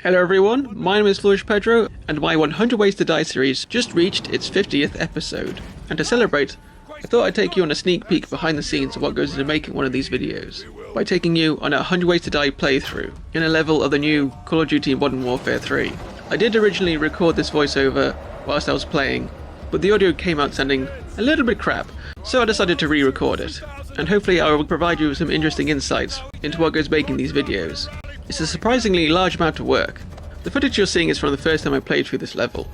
Hello everyone, my name is Flourish Pedro, and my 100 Ways to Die series just reached its 50th episode. And to celebrate, I thought I'd take you on a sneak peek behind the scenes of what goes into making one of these videos, by taking you on a 100 Ways to Die playthrough, in a level of the new Call of Duty Modern Warfare 3. I did originally record this voiceover whilst I was playing, but the audio came out sounding a little bit crap, so I decided to re-record it. And hopefully I will provide you with some interesting insights into what goes making these videos. It's a surprisingly large amount of work. The footage you're seeing is from the first time I played through this level.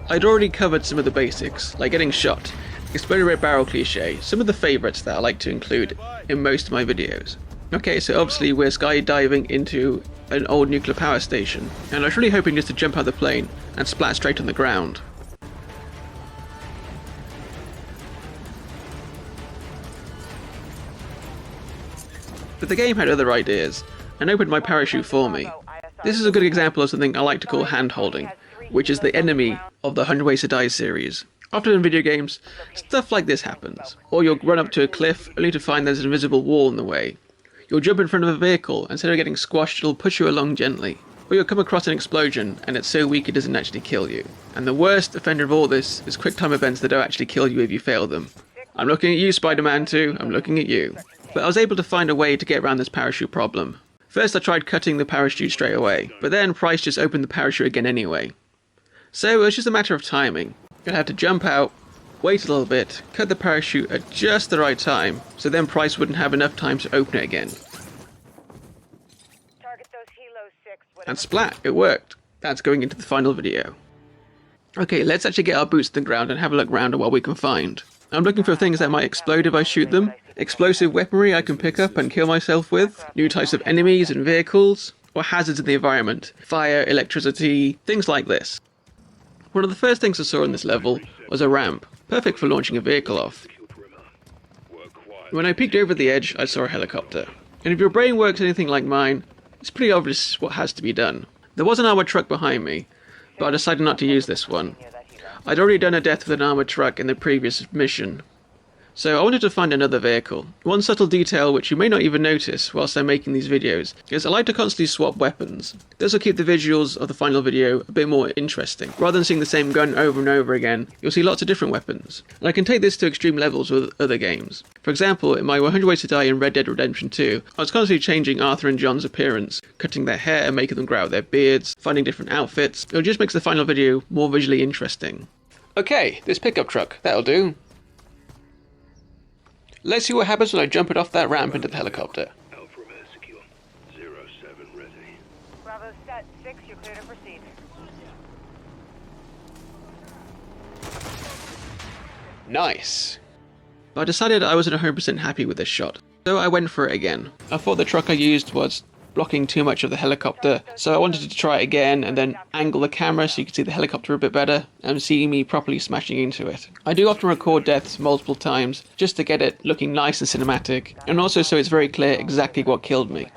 I'd already covered some of the basics, like getting shot, exploding red barrel cliché, some of the favourites that I like to include in most of my videos. Okay, so obviously we're skydiving into an old nuclear power station, and I was really hoping just to jump out of the plane and splat straight on the ground. But the game had other ideas, and opened my parachute for me. This is a good example of something I like to call hand-holding, which is the enemy of the 100 Ways to Die series. Often in video games, stuff like this happens. Or you'll run up to a cliff only to find there's an invisible wall in the way. You'll jump in front of a vehicle, and instead of getting squashed it'll push you along gently. Or you'll come across an explosion and it's so weak it doesn't actually kill you. And the worst offender of all this is quick time events that don't actually kill you if you fail them. I'm looking at you, Spider-Man 2, I'm looking at you. But I was able to find a way to get around this parachute problem. First I tried cutting the parachute straight away, but then Price just opened the parachute again anyway. So it was just a matter of timing. You'd have to jump out, wait a little bit, cut the parachute at just the right time, so then Price wouldn't have enough time to open it again. And splat, it worked. That's going into the final video. Okay, let's actually get our boots to the ground and have a look round at what we can find. I'm looking for things that might explode if I shoot them, explosive weaponry I can pick up and kill myself with, new types of enemies and vehicles, or hazards in the environment, fire, electricity, things like this. One of the first things I saw in this level was a ramp, perfect for launching a vehicle off. When I peeked over the edge, I saw a helicopter. And if your brain works anything like mine, it's pretty obvious what has to be done. There was an armoured truck behind me, but I decided not to use this one. I'd already done a death with an armoured truck in the previous mission, so I wanted to find another vehicle. One subtle detail which you may not even notice whilst I'm making these videos is I like to constantly swap weapons. This will keep the visuals of the final video a bit more interesting. Rather than seeing the same gun over and over again, you'll see lots of different weapons. And I can take this to extreme levels with other games. For example, in my 100 Ways to Die in Red Dead Redemption 2, I was constantly changing Arthur and John's appearance, cutting their hair, making them grow out their beards, finding different outfits. It just makes the final video more visually interesting. Okay, this pickup truck, that'll do. Let's see what happens when I jump it off that ramp into the helicopter. Alpha Romeo secure. 07 ready. Bravo set 6, you're clear to proceed. Nice. But I decided I wasn't 100% happy with this shot, so I went for it again. I thought the truck I used was blocking too much of the helicopter, so I wanted to try it again and then angle the camera so you could see the helicopter a bit better and see me properly smashing into it. I do often record deaths multiple times just to get it looking nice and cinematic, and also so it's very clear exactly what killed me.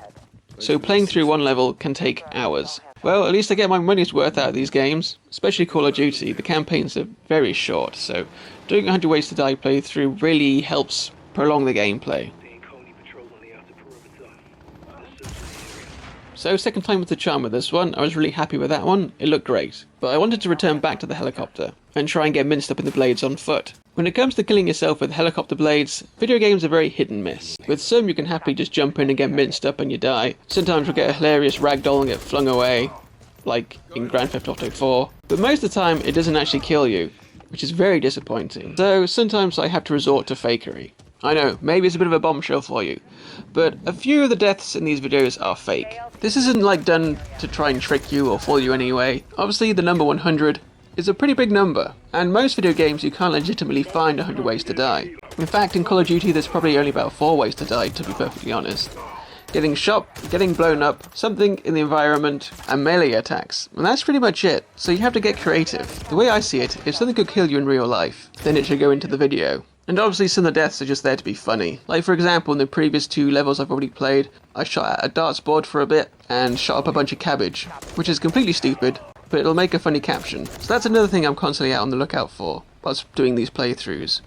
So playing through one level can take hours. Well, at least I get my money's worth out of these games, especially Call of Duty. The campaigns are very short, so doing 100 Ways to Die playthrough really helps prolong the gameplay. So second time with the charm with this one, I was really happy with that one, it looked great. But I wanted to return back to the helicopter, and try and get minced up in the blades on foot. When it comes to killing yourself with helicopter blades, video games are very hit and miss. With some you can happily just jump in and get minced up and you die. Sometimes you'll get a hilarious ragdoll and get flung away, like in Grand Theft Auto 4. But most of the time it doesn't actually kill you, which is very disappointing. So sometimes I have to resort to fakery. I know, maybe it's a bit of a bombshell for you, but a few of the deaths in these videos are fake. This isn't like done to try and trick you or fool you anyway. Obviously the number 100 is a pretty big number, and most video games you can't legitimately find 100 ways to die. In fact, in Call of Duty there's probably only about 4 ways to die, to be perfectly honest. Getting shot, getting blown up, something in the environment, and melee attacks. And that's pretty much it, so you have to get creative. The way I see it, if something could kill you in real life, then it should go into the video. And obviously some of the deaths are just there to be funny. Like for example, in the previous 2 levels I've already played, I shot at a darts board for a bit and shot up a bunch of cabbage, which is completely stupid, but it'll make a funny caption. So that's another thing I'm constantly out on the lookout for whilst doing these playthroughs.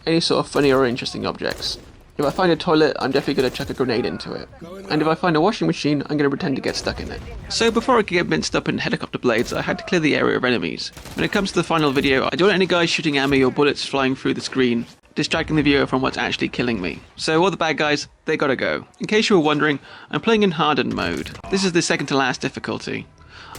Any sort of funny or interesting objects. If I find a toilet, I'm definitely going to chuck a grenade into it. And if I find a washing machine, I'm going to pretend to get stuck in it. So before I could get minced up in helicopter blades, I had to clear the area of enemies. When it comes to the final video, I don't want any guys shooting at me or bullets flying through the screen, distracting the viewer from what's actually killing me. So all the bad guys, they gotta go. In case you were wondering, I'm playing in hardened mode. This is the second to last difficulty.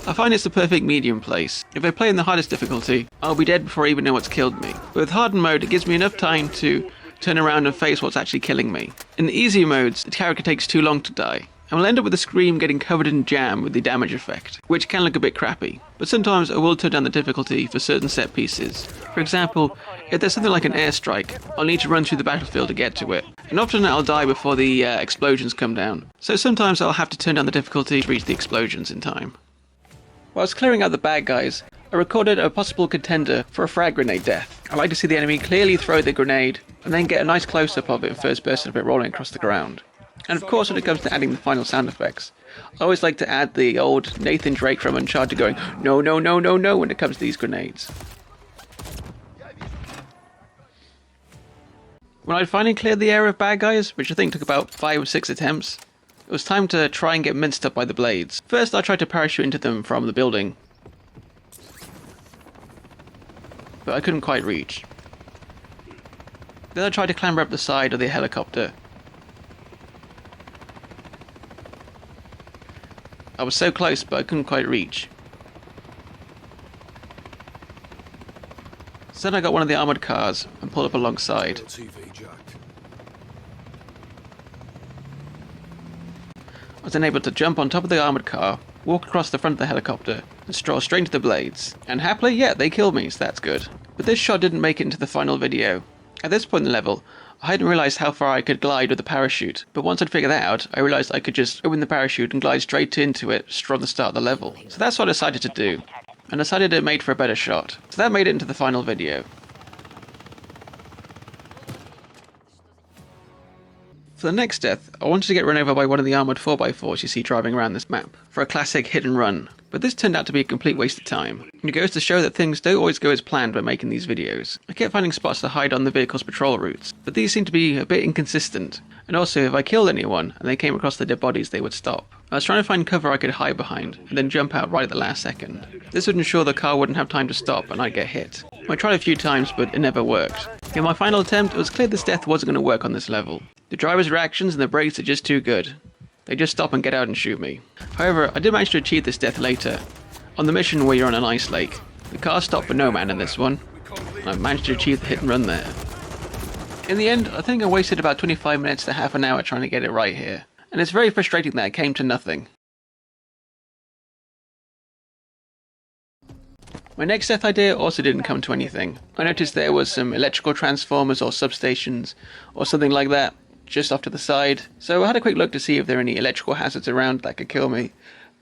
I find it's the perfect medium place. If I play in the hardest difficulty, I'll be dead before I even know what's killed me. But with hardened mode, it gives me enough time to turn around and face what's actually killing me. In the easy modes, the character takes too long to die, and will end up with the scream getting covered in jam with the damage effect, which can look a bit crappy. But sometimes I will turn down the difficulty for certain set pieces. For example, if there's something like an airstrike, I'll need to run through the battlefield to get to it, and often I'll die before the explosions come down. So sometimes I'll have to turn down the difficulty to reach the explosions in time. While I was clearing out the bad guys, I recorded a possible contender for a frag grenade death. I like to see the enemy clearly throw the grenade, and then get a nice close-up of it in first person of it rolling across the ground. And of course, when it comes to adding the final sound effects, I always like to add the old Nathan Drake from Uncharted going, no, no, no, no, no, when it comes to these grenades. When I'd finally cleared the area of bad guys, which I think took about 5 or 6 attempts, it was time to try and get minced up by the blades. First, I tried to parachute into them from the building, but I couldn't quite reach. Then I tried to clamber up the side of the helicopter. I was so close, but I couldn't quite reach. So then I got one of the armoured cars and pulled up alongside. I was then able to jump on top of the armoured car, walk across the front of the helicopter, and stroll straight into the blades. And happily, yeah, they killed me, so that's good. But this shot didn't make it into the final video. At this point in the level, I hadn't realised how far I could glide with the parachute, but once I'd figured that out, I realised I could just open the parachute and glide straight into it from the start of the level. So that's what I decided to do, and decided it made for a better shot. So that made it into the final video. For the next death, I wanted to get run over by one of the armoured 4x4s you see driving around this map, for a classic hit and run, but this turned out to be a complete waste of time. And it goes to show that things don't always go as planned when making these videos. I kept finding spots to hide on the vehicle's patrol routes, but these seem to be a bit inconsistent, and also if I killed anyone and they came across their dead bodies they would stop. I was trying to find cover I could hide behind, and then jump out right at the last second. This would ensure the car wouldn't have time to stop and I'd get hit. I tried a few times, but it never worked. In my final attempt, it was clear this death wasn't going to work on this level. The driver's reactions and the brakes are just too good. They just stop and get out and shoot me. However, I did manage to achieve this death later, on the mission where you're on an ice lake. The car stopped for no man in this one, and I managed to achieve the hit and run there. In the end, I think I wasted about 25 minutes to half an hour trying to get it right here, and it's very frustrating that it came to nothing. My next death idea also didn't come to anything. I noticed there was some electrical transformers or substations or something like that just off to the side, so I had a quick look to see if there were any electrical hazards around that could kill me,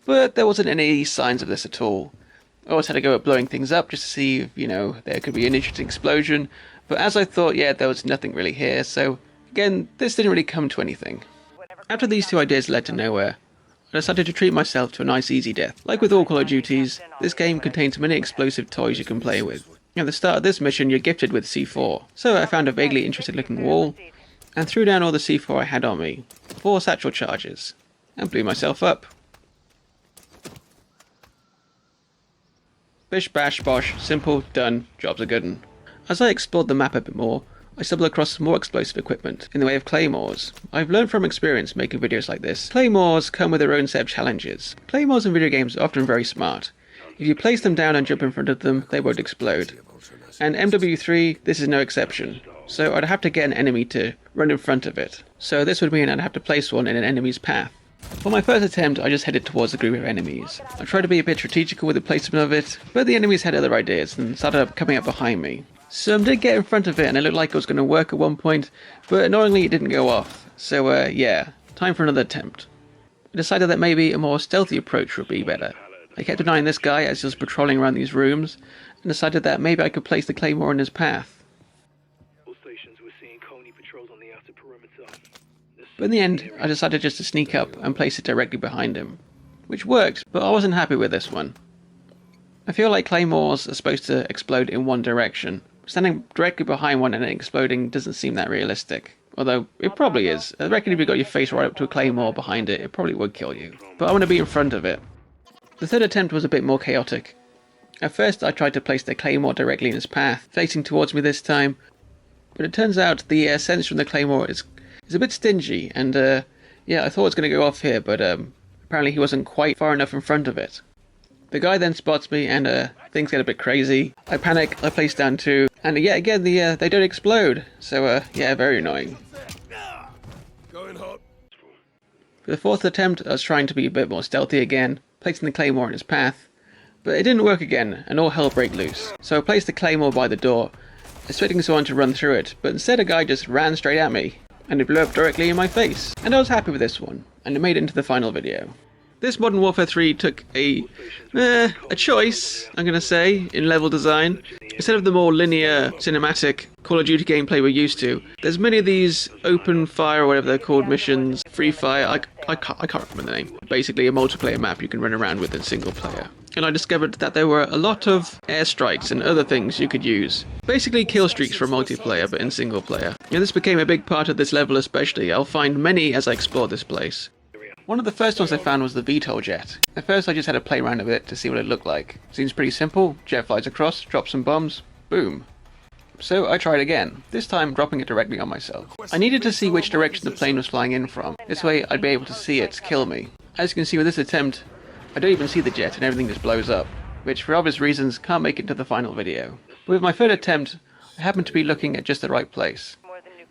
but there wasn't any signs of this at all. I always had to go at blowing things up just to see if, there could be an interesting explosion, but as I thought, yeah, there was nothing really here, so again, this didn't really come to anything. After these two ideas led to nowhere, I decided to treat myself to a nice easy death. Like with all Call of Duties, this game contains many explosive toys you can play with. At the start of this mission, you're gifted with C4, so I found a vaguely interesting looking wall, and threw down all the C4 I had on me, 4 satchel charges, and blew myself up. Bish bash bosh, simple, done, job's a good 'un. As I explored the map a bit more, I stumbled across some more explosive equipment, in the way of Claymores. I've learned from experience making videos like this. Claymores come with their own set of challenges. Claymores in video games are often very smart. If you place them down and jump in front of them, they won't explode. And MW3, this is no exception. So I'd have to get an enemy to run in front of it. So this would mean I'd have to place one in an enemy's path. For my first attempt, I just headed towards a group of enemies. I tried to be a bit strategical with the placement of it, but the enemies had other ideas and started coming up behind me. Some did get in front of it and it looked like it was going to work at one point, but annoyingly it didn't go off. So yeah, time for another attempt. I decided that maybe a more stealthy approach would be better. I kept an eye on this guy as he was patrolling around these rooms, and decided that maybe I could place the Claymore in his path. But in the end, I decided just to sneak up and place it directly behind him. Which worked, but I wasn't happy with this one. I feel like Claymores are supposed to explode in one direction. Standing directly behind one and it exploding doesn't seem that realistic. Although, it probably is. I reckon if you got your face right up to a Claymore behind it, it probably would kill you. But I want to be in front of it. The third attempt was a bit more chaotic. At first I tried to place the Claymore directly in its path, facing towards me this time, but it turns out the sense from the Claymore is a bit stingy, and yeah, I thought it was going to go off here, but apparently he wasn't quite far enough in front of it. The guy then spots me, and things get a bit crazy. I panic, I place down two, and yet again they don't explode, so yeah, very annoying. Going hot. For the fourth attempt, I was trying to be a bit more stealthy again, placing the Claymore in its path, but it didn't work again, and all hell broke loose. So I placed the Claymore by the door, expecting someone to run through it, but instead a guy just ran straight at me, and it blew up directly in my face. And I was happy with this one, and it made it into the final video. This Modern Warfare 3 took a choice, I'm gonna say, in level design. Instead of the more linear, cinematic Call of Duty gameplay we're used to, there's many of these open fire, or whatever they're called, missions, free fire, I can't remember the name. Basically a multiplayer map you can run around with in single player. And I discovered that there were a lot of airstrikes and other things you could use. Basically kill streaks for multiplayer, but in single player. And this became a big part of this level especially. I'll find many as I explore this place. One of the first ones I found was the VTOL jet. At first I just had to play around with it to see what it looked like. Seems pretty simple, jet flies across, drops some bombs, boom. So I tried again, this time dropping it directly on myself. I needed to see which direction the plane was flying in from, this way I'd be able to see it kill me. As you can see with this attempt, I don't even see the jet and everything just blows up, which for obvious reasons can't make it to the final video. But with my third attempt, I happened to be looking at just the right place.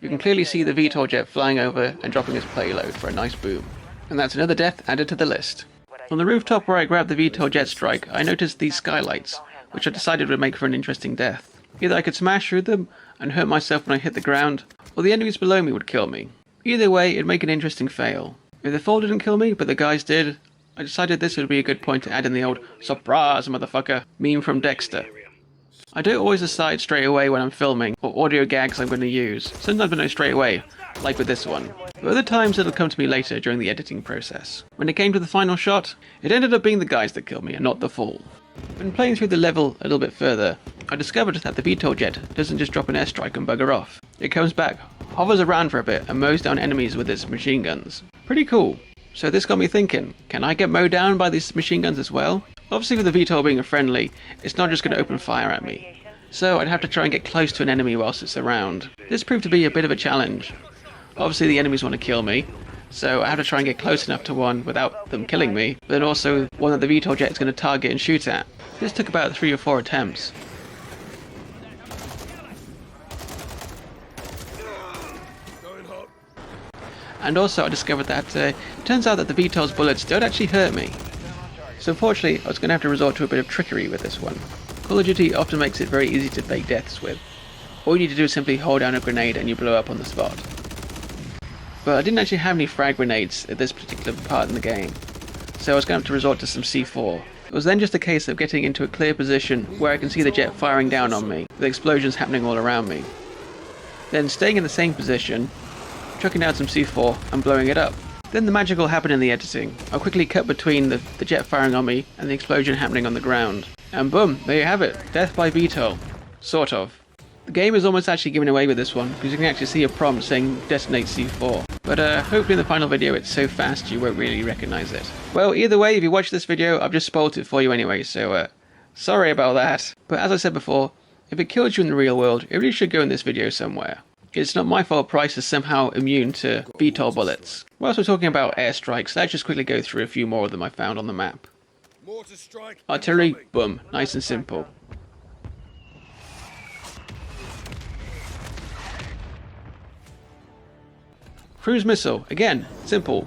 You can clearly see the VTOL jet flying over and dropping its payload for a nice boom. And that's another death added to the list. On the rooftop where I grabbed the VTOL jet strike, I noticed these skylights, which I decided would make for an interesting death. Either I could smash through them and hurt myself when I hit the ground, or the enemies below me would kill me. Either way, it'd make an interesting fail. If the fall didn't kill me, but the guys did, I decided this would be a good point to add in the old "surprise motherfucker" meme from Dexter. I don't always decide straight away when I'm filming, or audio gags I'm going to use. Sometimes I know straight away, like with this one. But other times it'll come to me later during the editing process. When it came to the final shot, it ended up being the guys that killed me and not the fall. When playing through the level a little bit further, I discovered that the VTOL jet doesn't just drop an airstrike and bugger off. It comes back, hovers around for a bit, and mows down enemies with its machine guns. Pretty cool. So this got me thinking, can I get mowed down by these machine guns as well? Obviously with the VTOL being a friendly, it's not just going to open fire at me. So I'd have to try and get close to an enemy whilst it's around. This proved to be a bit of a challenge. Obviously the enemies want to kill me, so I have to try and get close enough to one without them killing me, but then also one that the VTOL jet is going to target and shoot at. This took about 3 or 4 attempts. And also I discovered that it turns out that the VTOL's bullets don't actually hurt me. So unfortunately I was going to have to resort to a bit of trickery with this one. Call of Duty often makes it very easy to fake deaths with. All you need to do is simply hold down a grenade and you blow up on the spot. But I didn't actually have any frag grenades at this particular part in the game, so I was going to have to resort to some C4. It was then just a case of getting into a clear position where I can see the jet firing down on me, with explosions happening all around me. Then staying in the same position, chucking down some C4 and blowing it up. Then the magic will happen in the editing. I'll quickly cut between the jet firing on me and the explosion happening on the ground. And boom, there you have it, death by VTOL. Sort of. The game is almost actually giving away with this one, because you can actually see a prompt saying detonate C4. But hopefully in the final video it's so fast you won't really recognise it. Well, either way, if you watch this video, I've just spoiled it for you anyway, so sorry about that. But as I said before, if it kills you in the real world, it really should go in this video somewhere. It's not my fault Price is somehow immune to VTOL bullets. Whilst we're talking about airstrikes, let's just quickly go through a few more of them I found on the map. Artillery, boom, nice and simple. Cruise missile, again, simple.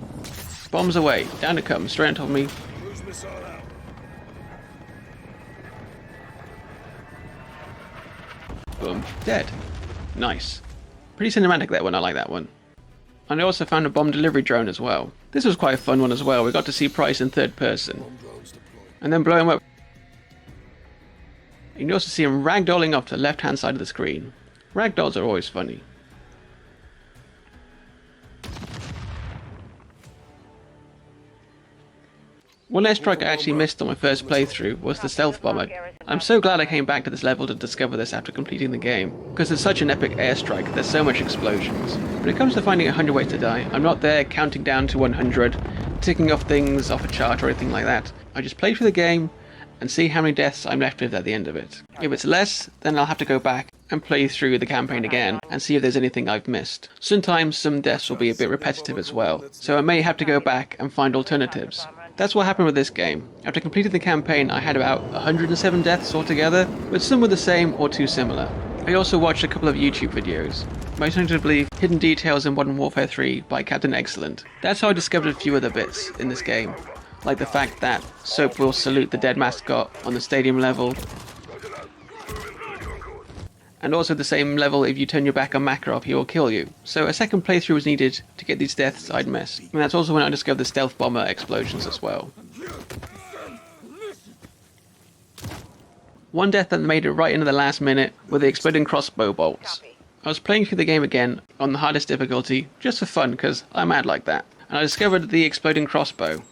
Bombs away, down it comes, straight on top of me. Cruise missile out. Boom, dead. Nice. Pretty cinematic that one, I like that one. And I also found a bomb delivery drone as well. This was quite a fun one as well, we got to see Price in third person. And then blow him up. You can also see him ragdolling off to the left hand side of the screen. Ragdolls are always funny. One airstrike I actually missed on my first playthrough was the stealth bomber. I'm so glad I came back to this level to discover this after completing the game, because it's such an epic airstrike, there's so much explosions. When it comes to finding 100 ways to die, I'm not there counting down to 100, ticking off things off a chart or anything like that. I just play through the game and see how many deaths I'm left with at the end of it. If it's less, then I'll have to go back and play through the campaign again and see if there's anything I've missed. Sometimes some deaths will be a bit repetitive as well, so I may have to go back and find alternatives. That's what happened with this game. After completing the campaign, I had about 107 deaths altogether, but some were the same or too similar. I also watched a couple of YouTube videos, most notably Hidden Details in Modern Warfare 3 by Captain Excellent. That's how I discovered a few other bits in this game, like the fact that Soap will salute the dead mascot on the stadium level, and also the same level if you turn your back on Makarov he will kill you. So a second playthrough was needed to get these deaths I'd missed. And that's also when I discovered the stealth bomber explosions as well. One death that made it right into the last minute were the exploding crossbow bolts. I was playing through the game again on the hardest difficulty, just for fun because I'm mad like that. And I discovered the exploding crossbow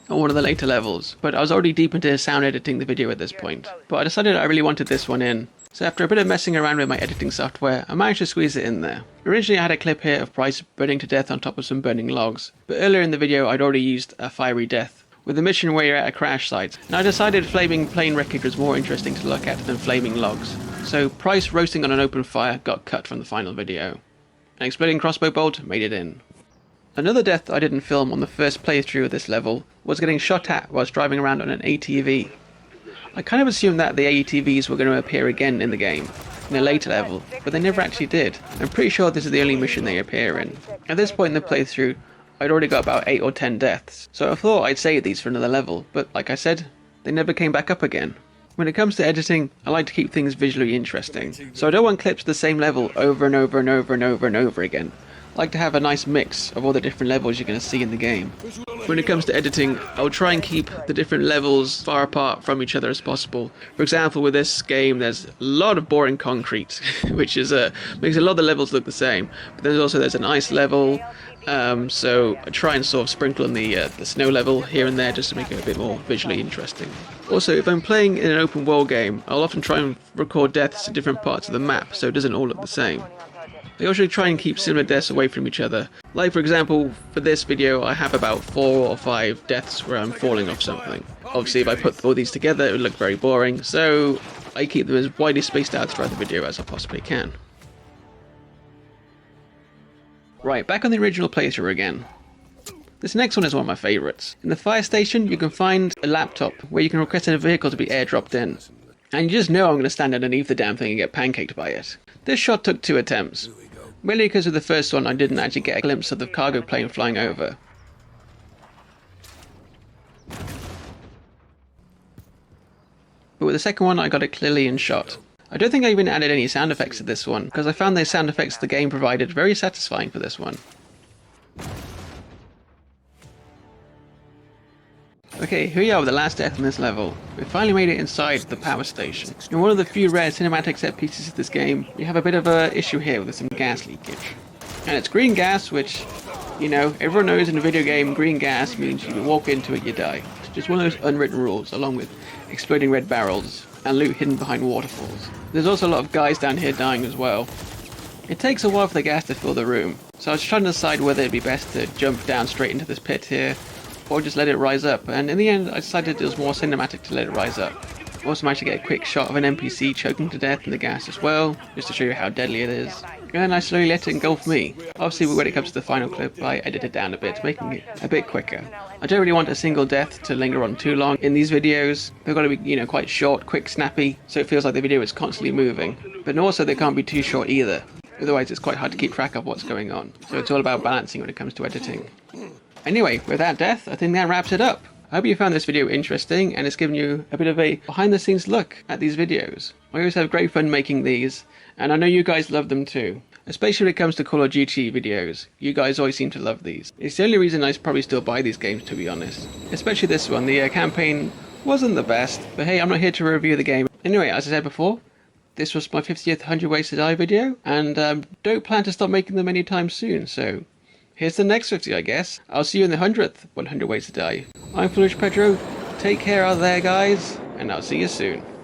on one of the later levels, but I was already deep into sound editing the video at this point. But I decided I really wanted this one in. So after a bit of messing around with my editing software, I managed to squeeze it in there. Originally I had a clip here of Price burning to death on top of some burning logs, but earlier in the video I'd already used a fiery death, with a mission where you're at a crash site, and I decided flaming plane wreckage was more interesting to look at than flaming logs. So Price roasting on an open fire got cut from the final video. An exploding crossbow bolt made it in. Another death I didn't film on the first playthrough of this level was getting shot at whilst driving around on an ATV. I kind of assumed that the ATVs were going to appear again in the game, in a later level, but they never actually did. I'm pretty sure this is the only mission they appear in. At this point in the playthrough, I'd already got about 8 or 10 deaths, so I thought I'd save these for another level, but like I said, they never came back up again. When it comes to editing, I like to keep things visually interesting, so I don't want clips of the same level over and over and over and over and over again. I like to have a nice mix of all the different levels you're going to see in the game. When it comes to editing, I'll try and keep the different levels far apart from each other as possible. For example, with this game, there's a lot of boring concrete, which is makes a lot of the levels look the same. But there's an ice level, so I try and sort of sprinkle in the snow level here and there just to make it a bit more visually interesting. Also, if I'm playing in an open world game, I'll often try and record deaths at different parts of the map, so it doesn't all look the same. I usually try and keep similar deaths away from each other. Like for example, for this video I have about 4 or 5 deaths where I'm falling off something. Obviously if I put all these together it would look very boring, so I keep them as widely spaced out throughout the video as I possibly can. Right, back on the original playthrough again. This next one is one of my favourites. In the fire station you can find a laptop where you can request a vehicle to be airdropped in. And you just know I'm going to stand underneath the damn thing and get pancaked by it. This shot took 2 attempts. Mainly because with the first one I didn't actually get a glimpse of the cargo plane flying over. But with the second one I got it clearly in shot. I don't think I even added any sound effects to this one, because I found the sound effects the game provided very satisfying for this one. Okay, here we are with the last death in this level. We finally made it inside the power station. In one of the few rare cinematic set pieces of this game, we have a bit of an issue here with some gas leakage. And it's green gas, which, you know, everyone knows in a video game green gas means you walk into it, you die. It's just one of those unwritten rules, along with exploding red barrels and loot hidden behind waterfalls. There's also a lot of guys down here dying as well. It takes a while for the gas to fill the room, so I was trying to decide whether it'd be best to jump down straight into this pit here, or just let it rise up, and in the end I decided it was more cinematic to let it rise up. I also managed to get a quick shot of an NPC choking to death in the gas as well, just to show you how deadly it is. And then I slowly let it engulf me. Obviously when it comes to the final clip I edited down a bit, making it a bit quicker. I don't really want a single death to linger on too long in these videos. They've got to be, you know, quite short, quick, snappy, so it feels like the video is constantly moving. But also they can't be too short either, otherwise it's quite hard to keep track of what's going on. So it's all about balancing when it comes to editing. Anyway, with that death, I think that wraps it up. I hope you found this video interesting and it's given you a bit of a behind the scenes look at these videos. I always have great fun making these, and I know you guys love them too. Especially when it comes to Call of Duty videos, you guys always seem to love these. It's the only reason I probably still buy these games, to be honest. Especially this one, the campaign wasn't the best, but hey, I'm not here to review the game. Anyway, as I said before, this was my 50th 100 Ways to Die video, and don't plan to stop making them anytime soon, so here's the next 50, I guess. I'll see you in the 100th 100 Ways to Die. I'm Foolish Pedro. Take care out there, guys, and I'll see you soon.